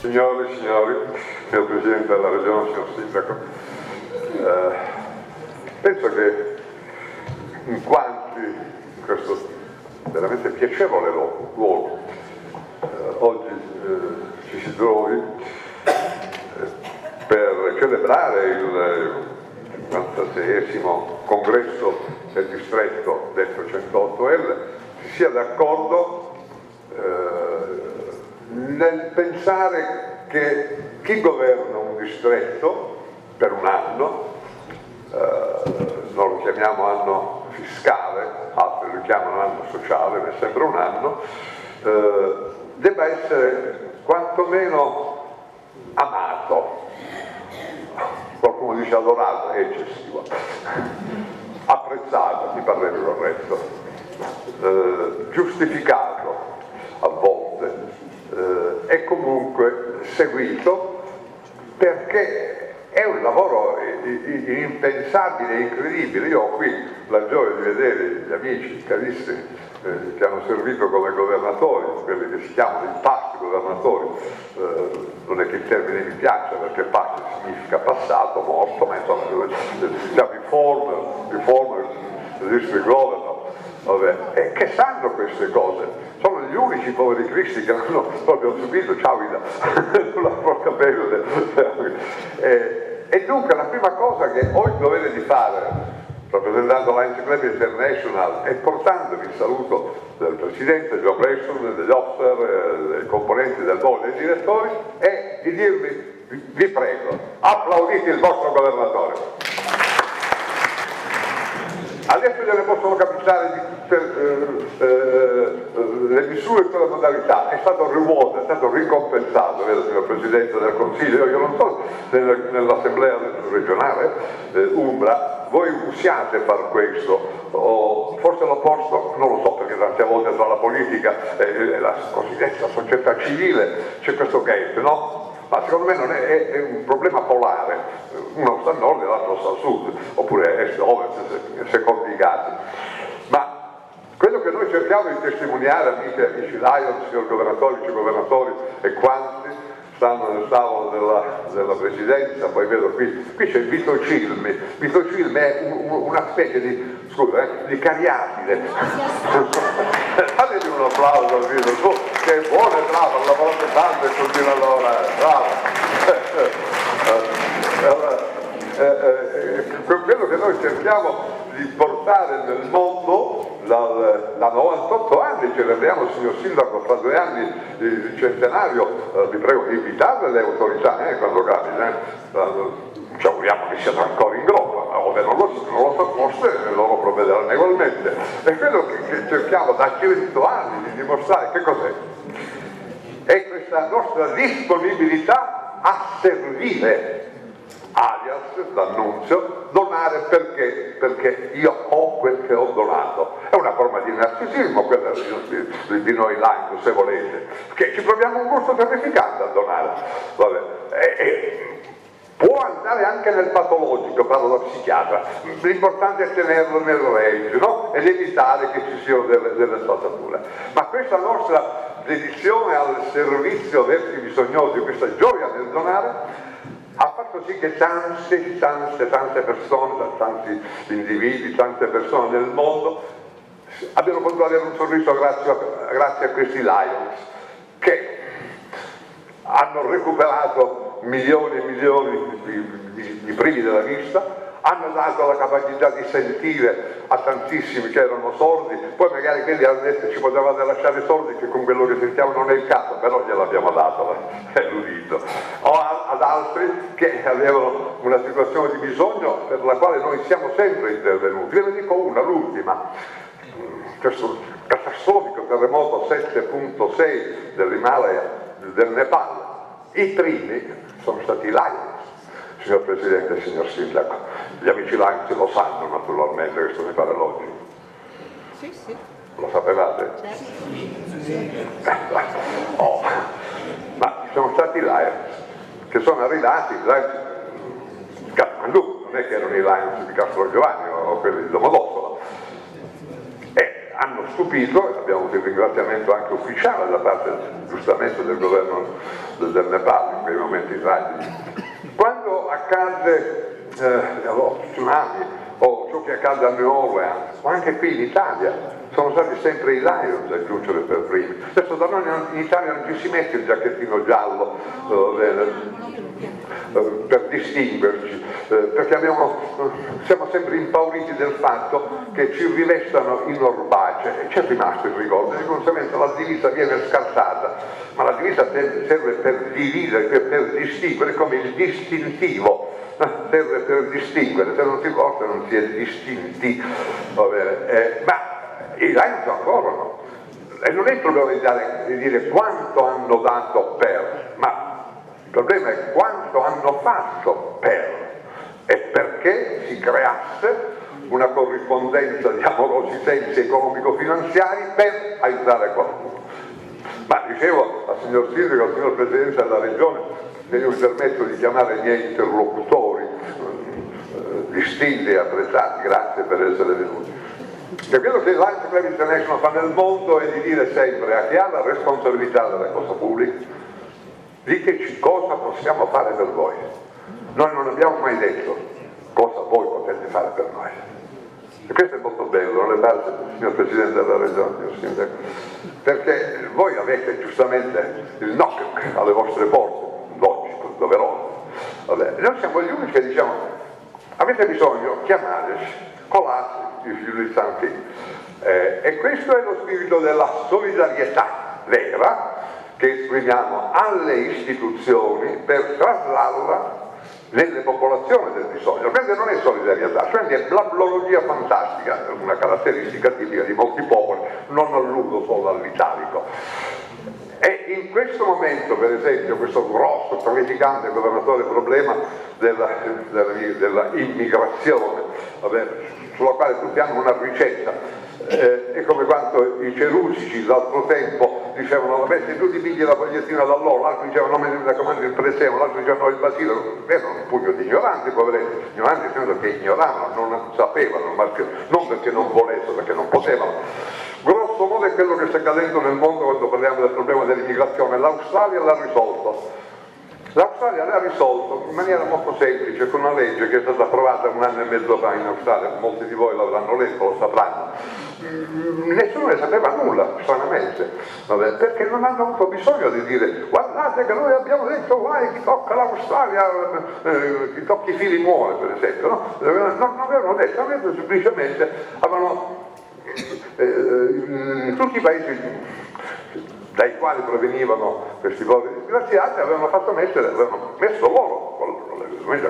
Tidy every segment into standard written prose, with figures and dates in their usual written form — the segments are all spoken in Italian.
Signore e signori, signor Presidente della Regione, signor Sindaco, penso che in quanti in questo veramente piacevole luogo oggi ci si trovi per celebrare il 56esimo congresso del distretto detto 108L, si sia d'accordo nel pensare che chi governa un distretto per un anno, noi lo chiamiamo anno fiscale, altri lo chiamano anno sociale, mi sembra un anno, debba essere quantomeno amato, qualcuno dice adorato, è eccessivo, apprezzato, mi parrebbe corretto, giustificato a volte, e comunque seguito, perché è un lavoro impensabile e incredibile. Io ho qui la gioia di vedere gli amici carissimi che hanno servito come governatori, quelli che si chiamano i pasti governatori, non è che il termine mi piaccia perché pasti significa passato, morto, ma insomma si chiama reformer, district governor, e che sanno queste cose. Sono gli unici poveri cristi che hanno proprio subito, ciao Ida, sulla propria pelle. E dunque la prima cosa che ho il dovere di fare, rappresentando Lions Club International e portandovi il saluto del Presidente, Joe Preston, degli officer, dei componenti del board e dei direttori, è di dirvi, vi prego, applaudite il vostro governatore. Adesso gliene possono capitare di tutte le misure e tutte le modalità, è stato reward, è stato ricompensato, vedo signor Presidente del Consiglio, io non so nell'Assemblea regionale Umbra, voi usiate far questo, o forse l'opposto, non lo so, perché tante volte tra la politica e la cosiddetta società civile c'è questo gap, no? Ma secondo me non è un problema polare, uno sta a nord e l'altro sta a sud, oppure est-ovest, secondo i casi. Ma quello che noi cerchiamo di testimoniare, amiche e amici Lions, signor Governatore, vice governatori e quanti stanno nel tavolo della presidenza, poi vedo qui c'è Vito Cilmi è una specie di, di cariatide. Dategli un applauso al Vito, tu, che è buono e bravo, ha lavorato tanto e continua a lavorare, bravo. Quello che noi cerchiamo di portare nel mondo, da 98 anni, celebriamo, signor Sindaco, fra 2 anni il centenario, vi prego di invitarle le autorità quando capita, ci auguriamo che siano ancora in groppa, ove non lo so, forse loro provvederanno ugualmente. E quello che cerchiamo da 100 anni di dimostrare che cos'è? È questa nostra disponibilità a servire, alias l'annunzio, donare perché io ho quel che ho donato. È una forma di narcisismo quella di noi Lions, se volete, che ci proviamo un gusto terrificante a donare. Vabbè. Può andare anche nel patologico, parlo da psichiatra, l'importante è tenerlo nel range, no? Ed evitare che ci siano delle spazzature. Ma questa nostra dedizione al servizio verso i bisognosi, questa gioia nel donare, ha fatto sì che tante persone, tanti individui, tante persone nel mondo abbiano potuto avere un sorriso grazie a questi Lions che hanno recuperato milioni e milioni di privi della vista, hanno dato la capacità di sentire a tantissimi che erano sordi, poi magari quelli hanno detto ci potevate lasciare sordi che con quello che sentiamo non è il caso, però gliel'abbiamo dato, è l'udito. O ad altri che avevano una situazione di bisogno per la quale noi siamo sempre intervenuti. Ve ne dico una, l'ultima, questo catastrofico terremoto 7.6 dell'Himalaya, del Nepal. I primi sono stati i Lions, signor Presidente e signor Sindaco. Gli amici Lions lo sanno naturalmente, questo mi pare logico. Sì. Lo sapevate? Oh. Ma sono stati i Lions che sono arrivati, Kathmandu, non è che erano i Lions di Castro Giovanni o quelli di Domodossola. hanno stupito, abbiamo avuto il ringraziamento anche ufficiale da parte giustamente del governo del Nepal in quei momenti tragici. Quando accadde lo tsunami o ciò che accade a New Orleans, o anche qui in Italia, sono stati sempre i Lions a giungere per primi. Adesso da noi in Italia non ci si mette il giacchettino giallo per distinguerci, perché siamo sempre impauriti del fatto che ci rivestano in orbace e ci è rimasto il ricordo, di conseguenza la divisa viene scartata, ma la divisa serve per dividere, per distinguere, come il distintivo serve per distinguere, se non si porta non si è distinti, ma i Lions corrono e non è il problema di dire quanto hanno dato per, ma il problema è quanto hanno fatto per e perché si creasse una corrispondenza di amorosi sensi economico-finanziari per aiutare qualcuno. Ma dicevo al signor Sindaco, al signor Presidente della Regione, che io mi permetto di chiamare i miei interlocutori distinti e apprezzati, grazie per essere venuti. E quello che l'Alliance Club International fa nel mondo è di dire sempre a chi ha la responsabilità della cosa pubblica: diteci cosa possiamo fare per voi. Noi non abbiamo mai detto cosa voi potete fare per noi. E questo è molto bello, non le pare, signor Presidente della Regione, signor Sindaco, perché voi avete giustamente il knock alle vostre porte, logico, doveroso. Noi siamo gli unici che diciamo: avete bisogno, chiamateci, colate if you need something. E questo è lo spirito della solidarietà vera che esprimiamo alle istituzioni per traslarla nelle popolazioni del bisogno. Questa non è solidarietà, cioè è blablologia fantastica, una caratteristica tipica di molti popoli, non alludo solo all'italico. E in questo momento, per esempio, questo grosso, trafficante governatore problema della immigrazione, sulla quale tutti hanno una ricetta, è come quando i cerusici l'altro tempo dicevano: vabbè, se tu ti pigli la fogliettina da loro, l'altro diceva: non mi raccomando il presepe, l'altro diceva: no, il basilico. Erano un pugno di ignoranti, poveretti, ignoranti senza che ignoravano, non sapevano, ma non perché non volessero, perché non potevano. Grosso modo è quello che sta accadendo nel mondo quando parliamo del problema dell'immigrazione. L'Australia l'ha risolto. L'Australia l'ha risolto in maniera molto semplice, con una legge che è stata approvata 1 anno e mezzo fa in Australia, molti di voi l'avranno letto, lo sapranno. Nessuno ne sapeva nulla, stranamente, perché non hanno avuto bisogno di dire: guardate che noi abbiamo detto vai, chi tocca l'Australia, chi tocca i fili muore, per esempio, no? Non avevano detto, semplicemente avevano tutti i paesi dai quali provenivano questi poveri disgraziati avevano messo loro,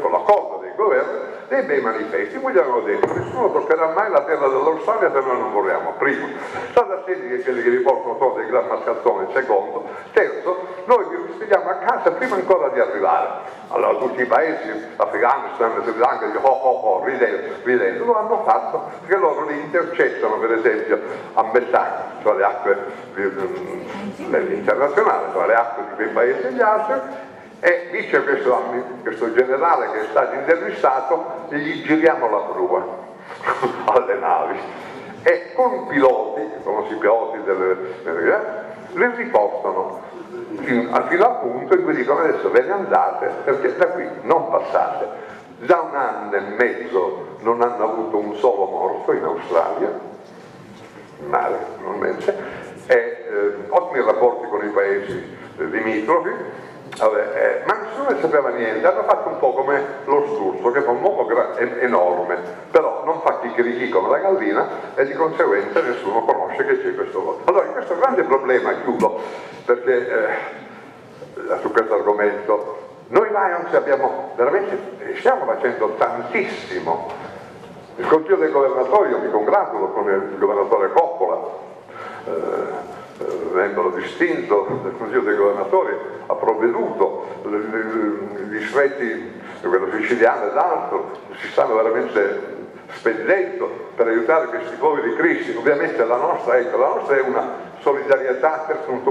con l'accordo dei governi, dei bei manifesti, poi gli avevano detto: nessuno toccherà mai la terra dell'Australia se noi non vorremmo. Primo, state attenti che quelli che vi portano sono dei gran mascalzoni. Secondo, terzo, noi vi rispediamo a casa prima ancora di arrivare. Allora tutti i paesi, Afghanistan, Sri Lanka, ridendo, lo hanno fatto perché loro li intercettano, per esempio, a metà, cioè le acque internazionali, tra le acque di quei paesi e gli altri, e dice questo generale che è stato intervistato: gli giriamo la prua alle navi e con i piloti, con i piloti le ripostano fino al punto in cui dicono: adesso ve ne andate perché da qui non passate. Da 1 anno e mezzo non hanno avuto un solo morto in Australia, in mare normalmente, e ottimi rapporti con i paesi limitrofi, ma nessuno ne sapeva niente. Hanno fatto un po' come lo sturzo, che fa un uomo enorme, però non fa chicchirichì come la gallina, e di conseguenza nessuno conosce che c'è questo voto. Allora, in questo grande problema, chiudo, perché su questo argomento noi Lions stiamo facendo tantissimo. Il Consiglio dei Governatori, io mi congratulo con il governatore Coppola, membro distinto del Consiglio dei Governatori, ha provveduto, gli distretti, quello siciliano e l'altro, si stanno veramente spendendo per aiutare questi poveri cristi. Ovviamente la nostra è una solidarietà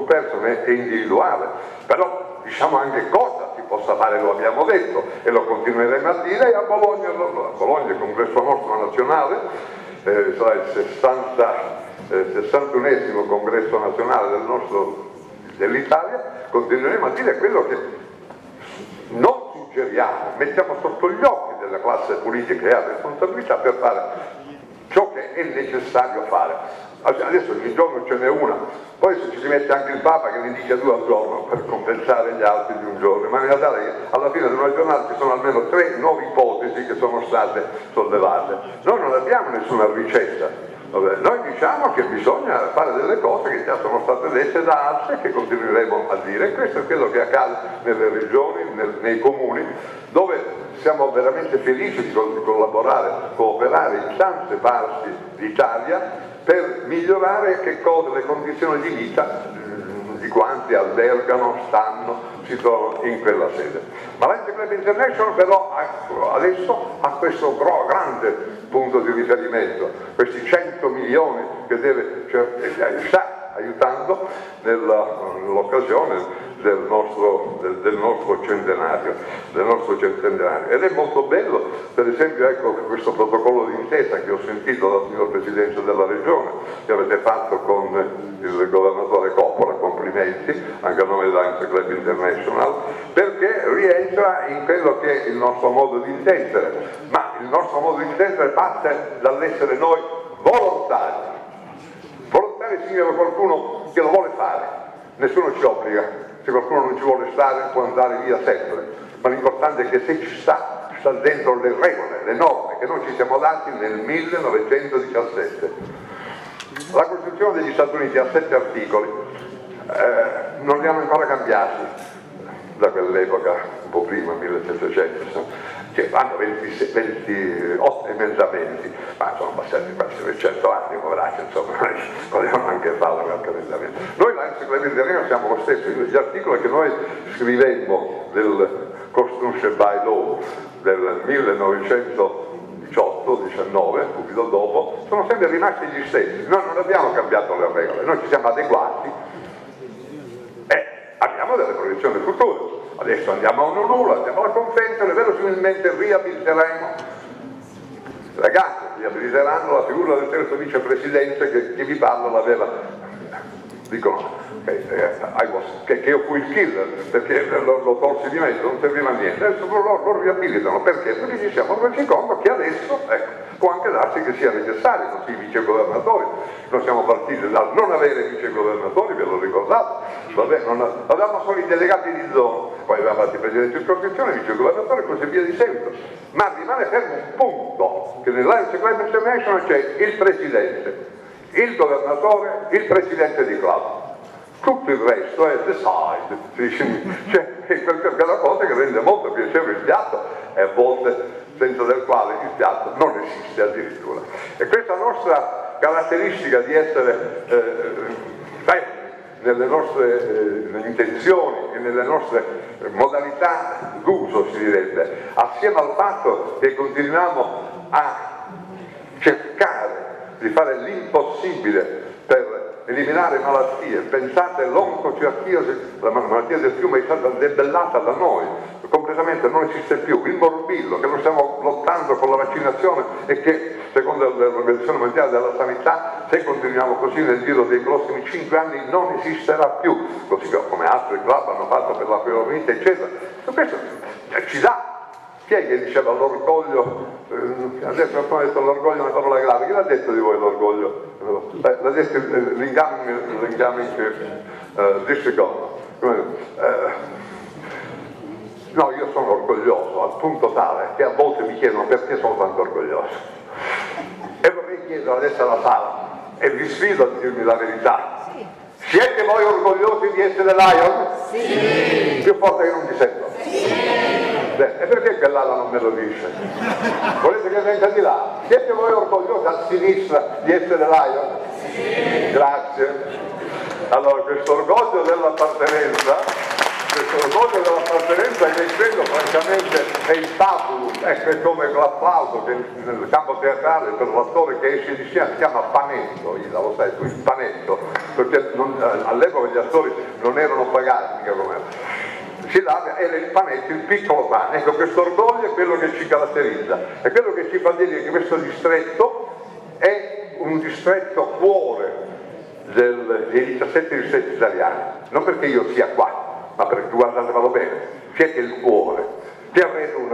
person e individuale, però diciamo anche cosa si possa fare, lo abbiamo detto e lo continueremo a dire. A Bologna il congresso nostro nazionale sarà il 61esimo congresso nazionale dell'Italia, continueremo a dire quello che non suggeriamo, mettiamo sotto gli occhi della classe politica che ha responsabilità per fare ciò che è necessario fare. Adesso ogni giorno ce n'è una, poi se ci si mette anche il Papa che ne dice 2 al giorno per compensare gli altri di un giorno, ma in realtà che alla fine di una giornata ci sono almeno 3 nuove ipotesi che sono state sollevate. Noi non abbiamo nessuna ricetta. Noi diciamo che bisogna fare delle cose che già sono state dette da altri e che continueremo a dire, e questo è quello che accade nelle regioni, nei comuni, dove siamo veramente felici di collaborare, cooperare in tante parti d'Italia per migliorare le condizioni di vita di quanti albergano, stanno, si trovano in quella sede. Ma Lions Club International però adesso ha questo grande punto di riferimento, questi 100 milioni che sta aiutando nell'occasione del nostro centenario, ed è molto bello, per esempio, ecco, questo protocollo d'intesa che ho sentito dal signor Presidente della Regione che avete fatto con il Governatore Coppola, complimenti anche a nome di Lions Club International, perché rientra in quello che è il nostro modo di intendere, ma il nostro modo di intendere parte dall'essere noi volontari. Volontari significa qualcuno che lo vuole fare, nessuno ci obbliga. Se qualcuno non ci vuole stare può andare via sempre, ma l'importante è che se ci sta dentro le regole, le norme che noi ci siamo dati nel 1917. La Costituzione degli Stati Uniti ha 7 articoli, non li hanno ancora cambiati da quell'epoca, un po' prima, 1700, hanno 28 emendamenti, ma sono passati quasi 100 anni, poveracci, insomma, potevano anche fare qualche emendamento. Noi Lions Club International siamo lo stesso, gli articoli che noi scrivemmo del Constitution by Law del 1918-19, subito dopo, sono sempre rimasti gli stessi. Noi non abbiamo cambiato le regole, noi ci siamo adeguati e abbiamo delle proiezioni future. Adesso andiamo a Honolulu, andiamo alla conferenza e verosimilmente riabiliteremo, i ragazzi riabiliteranno la figura del terzo vicepresidente che vi parla l'aveva, dicono che io fui il killer perché lo tolsi di mezzo, non serviva a niente, adesso lo riabilitano perché ci siamo resi conto che adesso può anche darsi che sia necessario così i vicegovernatori. Noi siamo partiti dal non avere vicegovernatori, ve lo ricordate? Vabbè, avevamo solo i delegati di zona, poi avevamo fatto i presidenti di circoscrizione, i vicegovernatori e così via di seguito. Ma rimane fermo un punto, che nel Lions Club International c'è il presidente, il governatore, il presidente di club. Tutto il resto è the side, cioè è quella cosa che rende molto piacevole il piatto e a volte senza del quale il piatto non esiste addirittura. E questa nostra caratteristica di essere fermi nelle nostre intenzioni e nelle nostre modalità d'uso, si direbbe, assieme al fatto che continuiamo a cercare di fare l'impossibile per eliminare malattie. Pensate, l'oncocerchiosi, la malattia del fiume è stata debellata da noi, completamente non esiste più. Il morbillo, che lo stiamo lottando con la vaccinazione e che secondo l'Organizzazione Mondiale della Sanità, se continuiamo così nel giro dei prossimi 5 anni non esisterà più, così come altri club hanno fatto per la poliomielite, eccetera. Questo ci dà. Chi è che diceva l'orgoglio? Adesso ho detto l'orgoglio è una parola grave. Chi l'ha detto di voi l'orgoglio? L'ha detto l'incoming disregard. No, io sono orgoglioso al punto tale che a volte mi chiedono perché sono tanto orgoglioso. E vorrei chiedere adesso alla sala, e vi sfido a dirmi la verità. Siete voi orgogliosi di essere Lion? Sì! Più forte che non ti sento. Sì! E perché quell'ala non me lo dice? Volete che venga di là? Siete voi orgogliosi a sinistra di essere Lion? Sì. Grazie. Allora, questo orgoglio dell'appartenenza che credo francamente è il tabulum, ecco, è come l'applauso che nel campo teatrale per l'attore che esce di scena si chiama panetto, lo sai tu, il panetto, perché all'epoca gli attori non erano pagati, mica come si dava, era il panetto, il piccolo pane. Ecco, questo orgoglio è quello che ci caratterizza, è quello che ci fa dire che questo distretto è un distretto cuore dei 17 distretti italiani, non perché io sia qua, ma perché, guardate, vado bene, siete il cuore, che avrete un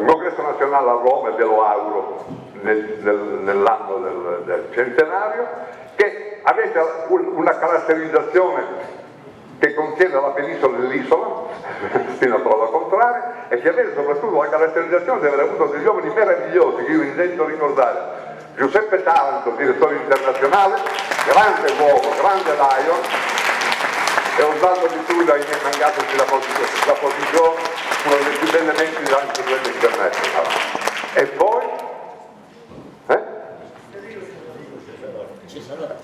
congresso nazionale a Roma, e ve lo auguro, nell'anno del centenario, che avete una caratterizzazione che contiene la penisola dell'isola, fino a prova contraria, e che avete soprattutto la caratterizzazione di aver avuto degli uomini meravigliosi che io intendo ricordare. Giuseppe Taranto, direttore internazionale, grande uomo, grande lion, e Osvaldo Di Tullio, ahimè mancatosi la posizione, uno delle più belle menti di Dante Club International. E poi?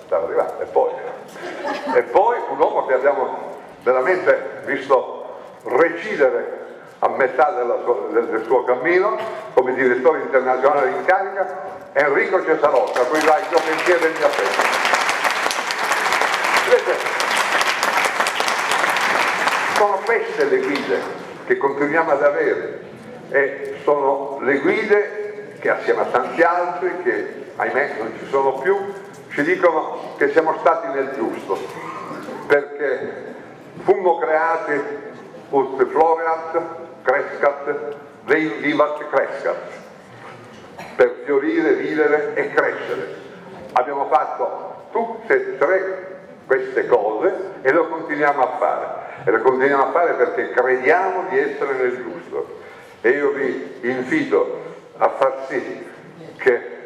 Stava arrivando, e poi un uomo che abbiamo veramente visto recidere a metà del suo cammino come direttore internazionale in carica, Enrico Cesarotta, a cui dai io pensiero e mi affetto. Vedete, sono queste le guide che continuiamo ad avere, e sono le guide che, assieme a tanti altri che ahimè non ci sono più, ci dicono che siamo stati nel giusto, perché fummo creati ut floreat crescat, vivat crescat, per fiorire, vivere e crescere. Abbiamo fatto tutte e tre queste cose e lo continuiamo a fare, perché crediamo di essere nel giusto, e io vi invito a far sì che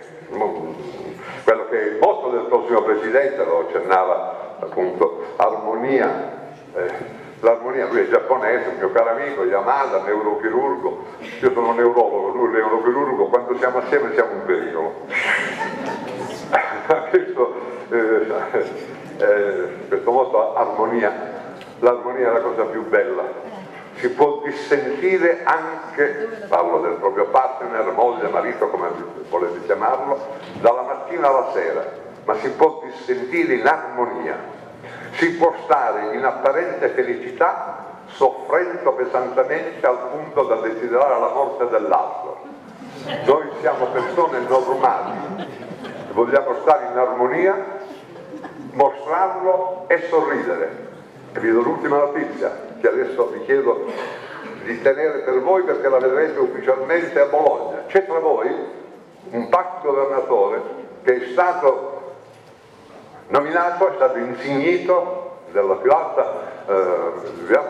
quello che è il motto del prossimo Presidente, lo accennava appunto, armonia, l'armonia, lui è giapponese, un mio caro amico, Yamada, neurochirurgo, io sono neurologo, lui è neurochirurgo, quando siamo assieme siamo un pericolo. Questo motto, armonia, l'armonia è la cosa più bella. Si può dissentire anche, parlo del proprio partner, moglie, marito, come volete chiamarlo, dalla mattina alla sera, ma si può dissentire in armonia, si può stare in apparente felicità soffrendo pesantemente al punto da desiderare la morte dell'altro. Noi siamo persone normali, vogliamo stare in armonia, mostrarlo e sorridere. E vi do l'ultima notizia, che adesso vi chiedo di tenere per voi, perché la vedrete ufficialmente a Bologna. C'è tra voi un Pax governatore che è stato nominato, è stato insignito del più alto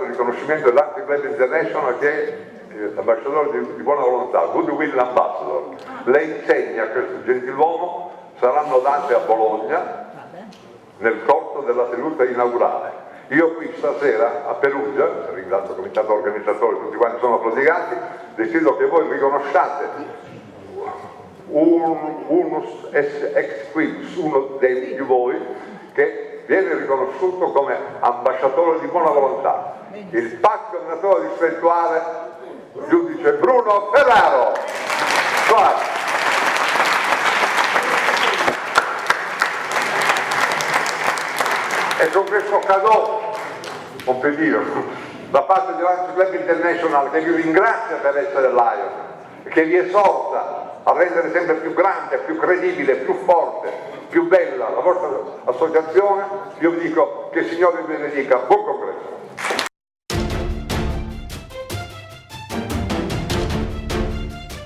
riconoscimento dell'Art Club International, che è l'ambasciatore di buona volontà, Goodwill Ambassador. Le insegne a questo gentiluomo saranno date a Bologna nel corso della seduta inaugurale. Io qui stasera a Perugia, ringrazio il comitato organizzatore, tutti quanti sono prodigati, decido che voi riconosciate unus ex quis, uno di voi che viene riconosciuto come ambasciatore di buona volontà, il Pax governatore distrettuale, giudice Bruno Ferraro. E con questo cadeau, competitivo, da parte dell'Art Club International, che vi ringrazia per essere Lion, che vi esorta a rendere sempre più grande, più credibile, più forte, più bella la vostra associazione, io vi dico che il Signore vi benedica. Buon congresso.